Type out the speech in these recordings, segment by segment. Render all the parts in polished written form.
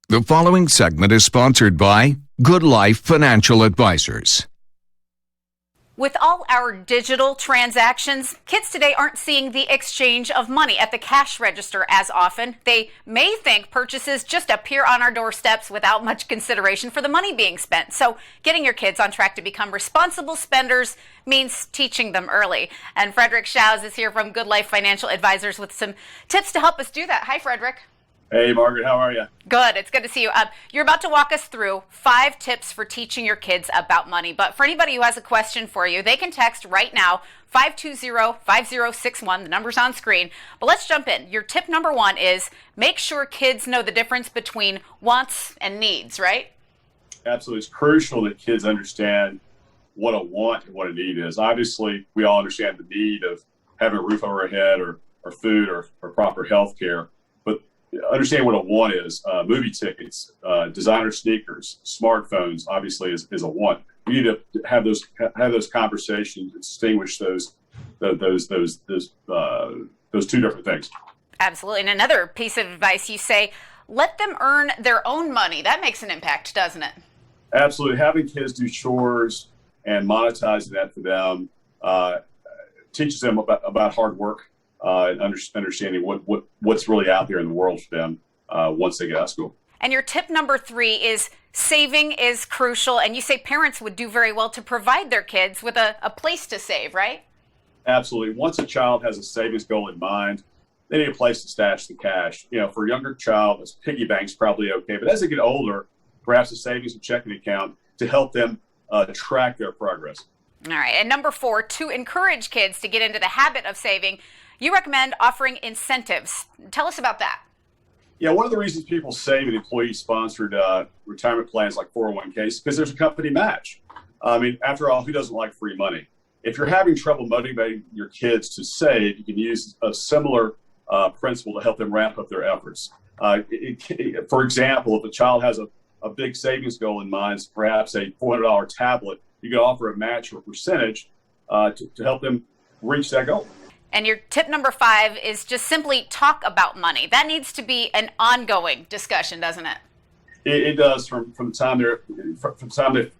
The following segment is sponsored by Good Life Financial Advisors. With all our digital transactions, kids today aren't seeing the exchange of money at the cash register as often. They may think purchases just appear on our doorsteps without much consideration for the money being spent. So getting your kids on track to become responsible spenders means teaching them early. And Frederick Shouse is here from Good Life Financial Advisors with some tips to help us do that. Hi, Frederick. Hey, Margaret, how are you? Good. It's good to see you. You're about to walk us through 5 tips for teaching your kids about money. But for anybody who has a question for you, they can text right now, 520-5061. The number's on screen. But let's jump in. Your tip number 1 is make sure kids know the difference between wants and needs, right? Absolutely. It's crucial that kids understand what a want and what a need is. Obviously, we all understand the need of having a roof over our head or food or proper health care. Understand what a want is. Movie tickets, designer sneakers, smartphones, obviously is a want. We need to have those conversations and distinguish those two different things. Absolutely. And another piece of advice, you say, let them earn their own money. That makes an impact, doesn't it? Absolutely. Having kids do chores and monetizing that for them teaches them about hard work. And understanding what's really out there in the world for them once they get out of school. And your tip number 3 is saving is crucial. And you say parents would do very well to provide their kids with a place to save, right? Absolutely. Once a child has a savings goal in mind, they need a place to stash the cash. You know, for a younger child, a piggy bank's probably okay. But as they get older, perhaps a savings and checking account to help them track their progress. All right. And number 4, to encourage kids to get into the habit of saving, you recommend offering incentives. Tell us about that. Yeah, one of the reasons people save in employee-sponsored retirement plans like 401ks is because there's a company match. I mean, after all, who doesn't like free money? If you're having trouble motivating your kids to save, you can use a similar principle to help them ramp up their efforts. For example, if a child has a big savings goal in mind, perhaps a $400 tablet, you can offer a match or a percentage to help them reach that goal. And your tip number 5 is just simply talk about money. That needs to be an ongoing discussion, doesn't it? It does from the time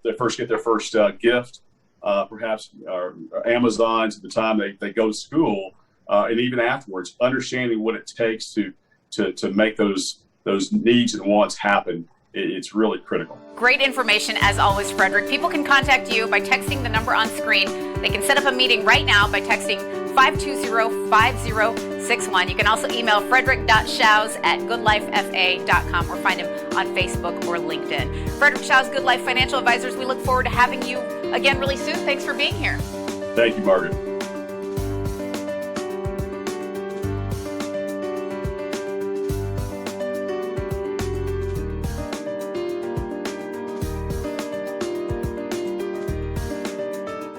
they first get their first gift, perhaps or Amazon, to the time they go to school, and even afterwards, understanding what it takes to make those needs and wants happen. It's really critical. Great information as always, Frederick. People can contact you by texting the number on screen. They can set up a meeting right now by texting 520-5061. You can also email frederick.shouse@goodlifefa.com or find him on Facebook or LinkedIn. Frederick Shouse, Good Life Financial Advisors. We look forward to having you again really soon. Thanks for being here. Thank you, Margaret.